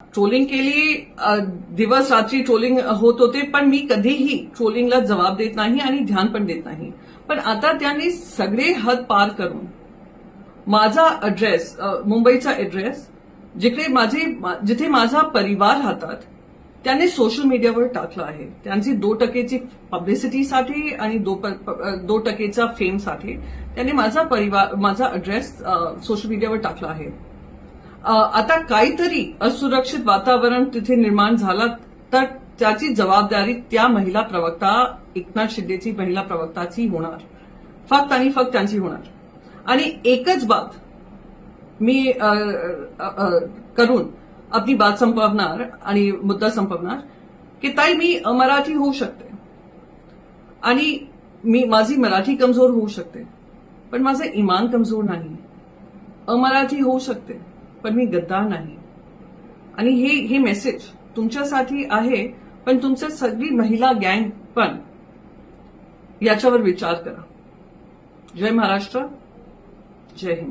Trawling केली, दिवस रात्री ट्रोलिंग होत होते, पण मी कधीही ट्रोलिंगला जबाब देत नाही आणि ध्यान पण देत नाही. पण आता त्यांनी सगळे हद पार करून माझा ॲड्रेस, मुंबईचा ॲड्रेस, जिथे माझा परिवार राहतात, त्यांनी सोशल मीडियावर टाकलं आहे. त्यांची 2% पब्लिसिटीसाठी आणि 2% फेमसाठी त्यांनी माझा ॲड्रेस सोशल मीडियावर टाकला आहे. आता काहीतरी असुरक्षित वातावरण तिथे निर्माण झालं तर त्याची जबाबदारी त्या महिला प्रवक्ता, एकनाथ शिंदेची महिला प्रवक्ताची होणार, फक्त आणि फक्त त्यांची होणार. आणि एकच बात मी करून आपली बात संपवणार आणि मुद्दा संपवणार की ताई, मी अमराठी होऊ शकते आणि माझी मराठी कमजोर होऊ शकते, पण माझं इमान कमजोर नाही. अमराठी होऊ शकते, पण मी गद्दार नाही. आणि हे मेसेज तुमच्यासाठी आहे, पण तुमच्या सगळी महिला गँग पण याच्यावर विचार करा. जय महाराष्ट्र, जय हिंद.